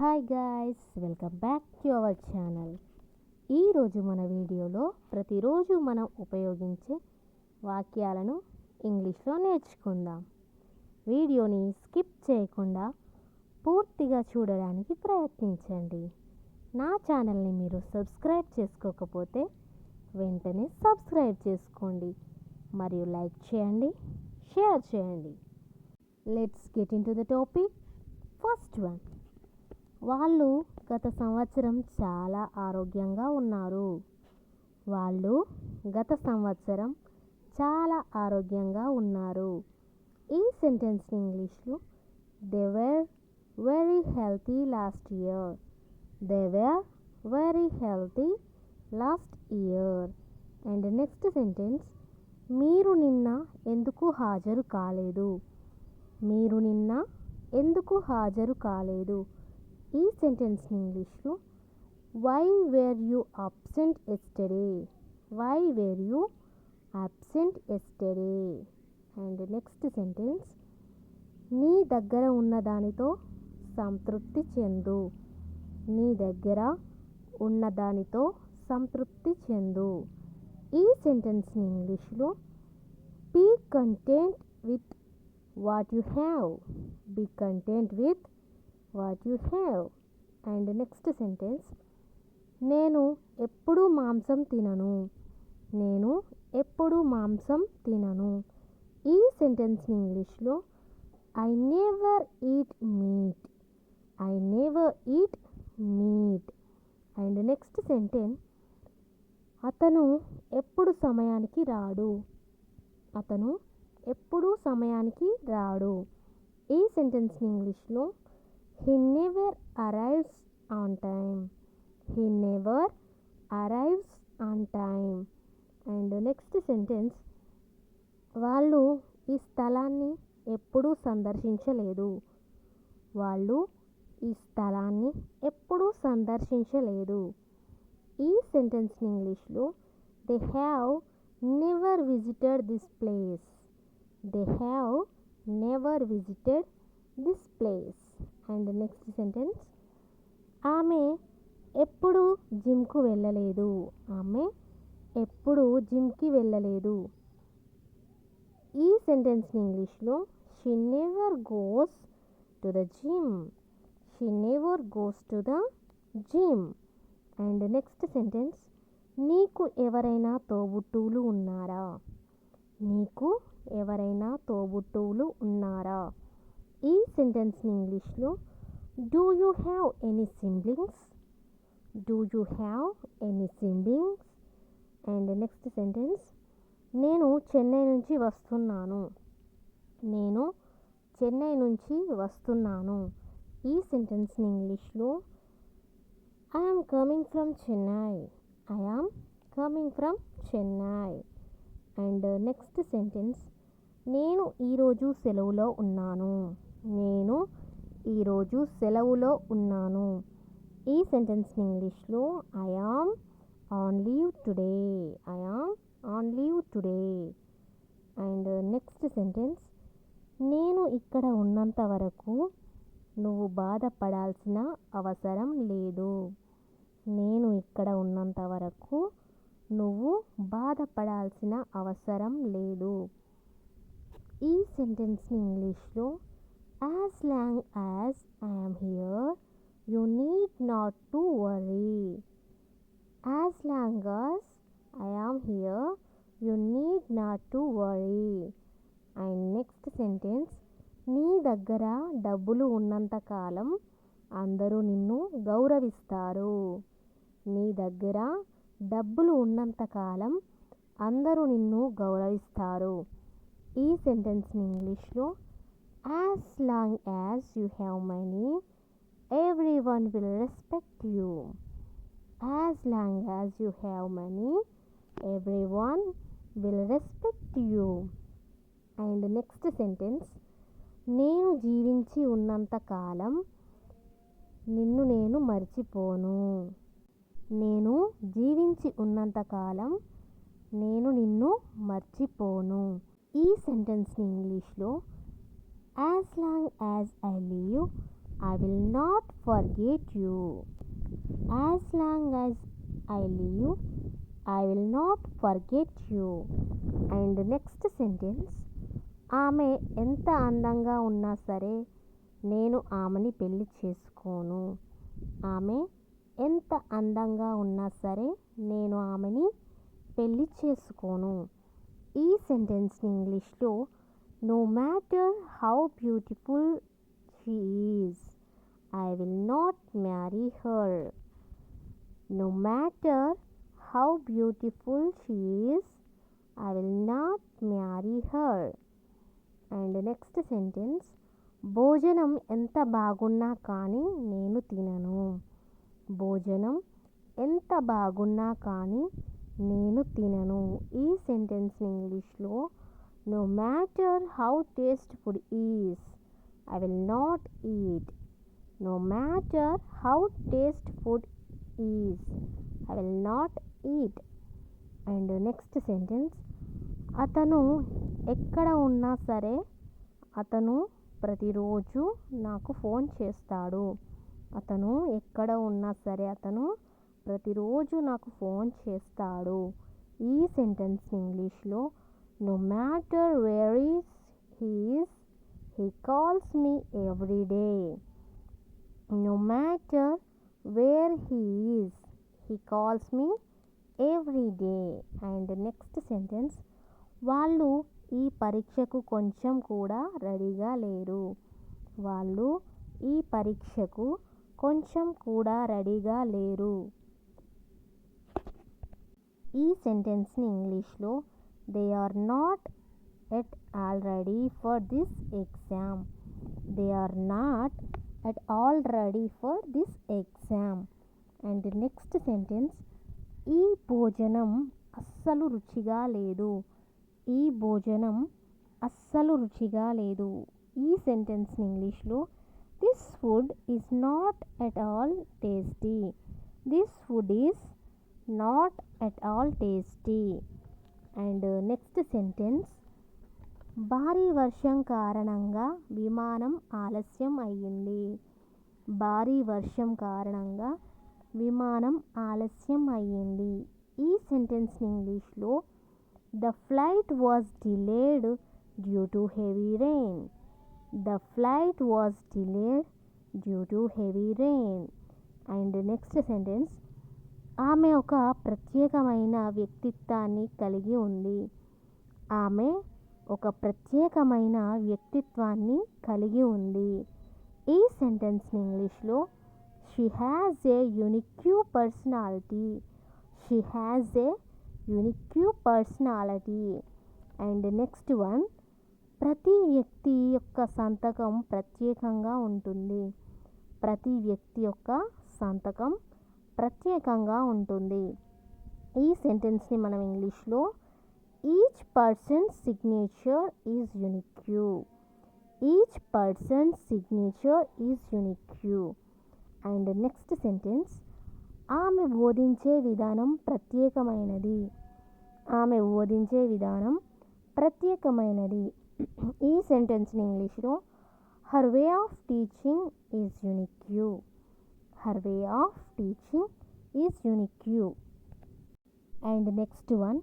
Hi guys, welcome back to our channel. ఈరోజు మన వీడియోలో ప్రతిరోజు మనం ఉపయోగించే వాక్యాలను ఇంగ్లీష్లో నేర్చుకుందాం. వీడియోని స్కిప్ చేయకుండా పూర్తిగా చూడడానికి ప్రయత్నించండి. నా ఛానల్ని మీరు సబ్స్క్రైబ్ చేసుకోకపోతే వెంటనే సబ్స్క్రైబ్ చేసుకోండి మరియు లైక్ చేయండి, షేర్ చేయండి. Let's get in to the topic. First one, వాళ్ళు గత సంవత్సరం చాలా ఆరోగ్యంగా ఉన్నారు. వాళ్ళు గత సంవత్సరం చాలా ఆరోగ్యంగా ఉన్నారు. ఈ సెంటెన్స్ ఇంగ్లీష్లో they were very healthy last year. They were very healthy last year. And next sentence, మీరు నిన్న ఎందుకు హాజరు కాలేదు. మీరు నిన్న ఎందుకు హాజరు కాలేదు. ఈ సెంటెన్స్ ఇంగ్లీష్లో why were you absent yesterday. Why were you absent yesterday. And next sentence, నీ దగ్గర ఉన్న దానితో సంతృప్తి చెందు. నీ దగ్గర ఉన్న దానితో సంతృప్తి చెందు. ఈ సెంటెన్స్ ఇంగ్లీష్లో be content with what you have. Be content with what you have. And next sentence, నేను ఎప్పుడూ మాంసం తినను. నేను ఎప్పుడూ మాంసం తినను. ఈ సెంటెన్స్ ఇంగ్లీష్లో I never eat meat. I never eat meat. And next sentence, అతను ఎప్పుడు సమయానికి రాడు. అతను ఎప్పుడు సమయానికి రాడు. ఈ సెంటెన్స్ ఇంగ్లీష్లో he never arrives on time. He never arrives on time. And next sentence, వాళ్ళు ఈ స్థలాన్ని ఎప్పుడూ సందర్శించలేదు. వాళ్ళు ఈ స్థలాన్ని ఎప్పుడూ సందర్శించలేదు. ఈ సెంటెన్స్ ఇంగ్లీష్లో they have never visited this place. They have never visited this place. And next sentence, ఆమె ఎప్పుడు జిమ్కు వెళ్ళలేదు. ఆమె ఎప్పుడు జిమ్కి వెళ్ళలేదు. ఈ సెంటెన్స్ ఇంగ్లీష్లో she never goes to the gym. She never goes to the gym. And next sentence, నీకు ఎవరైనా తోబుట్టువులు ఉన్నారా. నీకు ఎవరైనా తోబుట్టువులు ఉన్నారా. ఈ సెంటెన్స్ ఇంగ్లీష్లో do you have any siblings. Do you have any siblings. And next sentence, నేను చెన్నై నుంచి వస్తున్నాను. నేను చెన్నై నుంచి వస్తున్నాను. ఈ సెంటెన్స్ ఇంగ్లీష్లో I am coming from Chennai. I am coming from Chennai. And next sentence, నేను ఈరోజు సెలవులో ఉన్నాను. నేను ఈరోజు సెలవులో ఉన్నాను. ఈ సెంటెన్స్ ఇంగ్లీష్లో I am on leave today. I am on leave today. And next sentence, నేను ఇక్కడ ఉన్నంత వరకు నువ్వు బాధపడాల్సిన అవసరం లేదు. నేను ఇక్కడ ఉన్నంత వరకు నువ్వు బాధపడాల్సిన అవసరం లేదు. ఈ సెంటెన్స్ ఇంగ్లీష్లో as long as I am here, you need not to worry. As long as I am here, you need not to worry. And next sentence, నీ దగ్గర డబ్బులు ఉన్నంత కాలం అందరూ నిన్ను గౌరవిస్తారు. నీ దగ్గర డబ్బులు ఉన్నంత కాలం అందరూ నిన్ను గౌరవిస్తారు. ఈ సెంటెన్స్ ఇంగ్లీష్లో as long as you have money, everyone will respect you. As long as you have money, everyone will respect you. And next sentence, నేను జీవించి ఉన్నంత కాలం నిన్ను నేను మర్చిపోను. నేను జీవించి ఉన్నంత కాలం నేను నిన్ను మర్చిపోను. ఈ సెంటెన్స్ ఇంగ్లీష్లో as long as I live, I will not forget you. As long as I live, I will not forget you. And next sentence, ఆమె ఎంత అందంగా ఉన్నా సరే నేను ఆమెని పెళ్లి చేసుకోను. ఆమె ఎంత అందంగా ఉన్నా సరే నేను ఆమెని పెళ్లి చేసుకోను. ఈ సెంటెన్స్ని ఇంగ్లీష్లో no matter how beautiful she is, I will not marry her. No matter how beautiful she is, I will not marry her. And next sentence, భోజనం ఎంత బాగున్నా కానీ నేను తినను. భోజనం ఎంత బాగున్నా కానీ నేను తినను. ఈ సెంటెన్స్ ఇంగ్లీష్లో no matter how taste food is, I will not eat. No matter how taste food is, I will not eat. And next sentence, అతను ఎక్కడ ఉన్నా సరే అతను ప్రతిరోజు నాకు ఫోన్ చేస్తాడు. అతను ఎక్కడ ఉన్నా సరే అతను ప్రతిరోజు నాకు ఫోన్ చేస్తాడు. ఈ సెంటెన్స్ ఇంగ్లీష్లో no matter where is he is, he calls me every day. No matter where he is, he calls me every day. And next sentence, వాళ్ళు ఈ పరీక్షకు కొంచెం కూడా రెడీగా లేరు. వాళ్ళు ఈ పరీక్షకు కొంచెం కూడా రెడీగా లేరు. ఈ సెంటెన్స్ని ఇంగ్లీష్లో they are not at all ready for this exam. They are not at all ready for this exam. And next sentence, ఈ భోజనం అస్సలు రుచిగా లేదు. ఈ భోజనం అస్సలు రుచిగా లేదు. ఈ సెంటెన్స్ ఇంగ్లీష్లో this food is not at all tasty. This food is not at all tasty. And next sentence, భారీ వర్షం కారణంగా విమానం ఆలస్యం అయ్యింది. భారీ వర్షం కారణంగా విమానం ఆలస్యం అయ్యింది. ఈ సెంటెన్స్ ఇంగ్లీష్లో the flight was delayed due to heavy rain. The flight was delayed due to heavy rain. And next sentence, ఆమె ఒక ప్రత్యేకమైన వ్యక్తిత్వాన్ని కలిగి ఉంది. ఆమె ఒక ప్రత్యేకమైన వ్యక్తిత్వాన్ని కలిగి ఉంది. ఈ సెంటెన్స్ని ఇంగ్లీష్లో she has a unique personality. She has a unique personality. And next one, ప్రతి వ్యక్తి యొక్క సంతకం ప్రత్యేకంగా ఉంటుంది. ప్రతి వ్యక్తి యొక్క సంతకం ప్రత్యేకంగా ఉంటుంది. ఈ సెంటెన్స్ని మనం ఇంగ్లీష్లో each persons signature is unique. Each persons signature is unique. And next sentence, ఆమె బోధించే విధానం ప్రత్యేకమైనది. ఆమె బోధించే విధానం ప్రత్యేకమైనది. ఈ సెంటెన్స్ని ఇంగ్లీష్లో her way of teaching is unique. Her way of teaching is unique. And next one,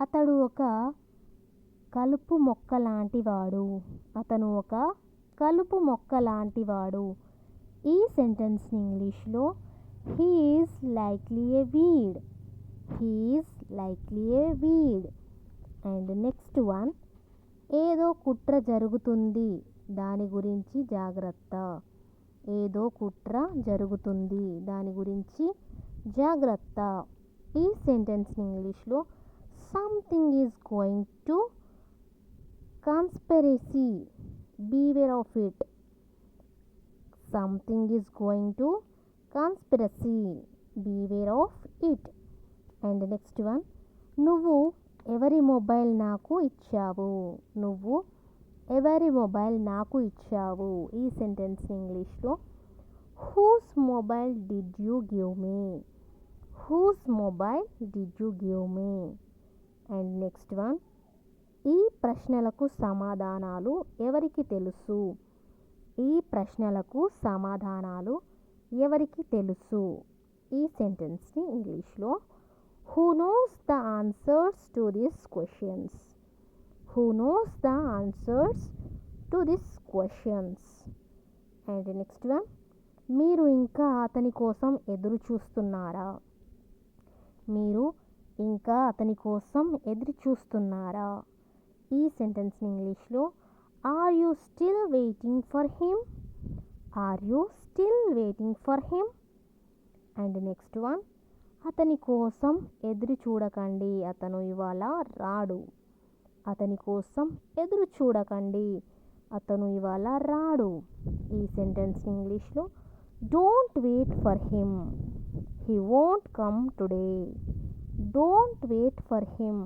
అతడు ఒక కలుపు మొక్క లాంటివాడు. అతను ఒక కలుపు మొక్క లాంటివాడు. ఈ సెంటెన్స్ని ఇంగ్లీష్లో he is likely a weed. He is likely a weed. And next one, ఏదో కుట్ర జరుగుతుంది, దాని గురించి జాగ్రత్త. ఏదో కుట్ర జరుగుతుంది, దాని గురించి జాగ్రత్త. ఈ సెంటెన్స్ని ఇంగ్లీష్లో something is going to conspiracy, beware of it. Something is going to conspiracy, beware of it. And next one, నువ్వు ఎవరి మొబైల్ నాకు ఇచ్చావు. నువ్వు ఎవరి మొబైల్ నాకు ఇచ్చావు. ఈ సెంటెన్స్ ఇంగ్లీష్లో whose mobile did you give me. Whose mobile did you give me. And next one, ఈ ప్రశ్నలకు సమాధానాలు ఎవరికి తెలుసు. ఈ ప్రశ్నలకు సమాధానాలు ఎవరికి తెలుసు? ఈ సెంటెన్స్ని ఇంగ్లీష్లో who knows the answers to this questions. Who knows the answers to this questions. And next one, మీరు ఇంకా అతని కోసం ఎదురు చూస్తున్నారా? మీరు ఇంకా అతని కోసం ఎదురు చూస్తున్నారా? ఈ సెంటెన్స్ని ఇంగ్లీష్లో are you still waiting for him? Are you still waiting for him? And next one, అతని కోసం ఎదురు చూడకండి, అతను ఇవాళ రాడు. అతని కోసం ఎదురు చూడకండి, అతను ఇవాళ రాడు. ఈ సెంటెన్స్ ఇంగ్లీష్లో don't wait for him, he won't come today. Don't wait for him,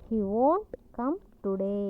he won't come today.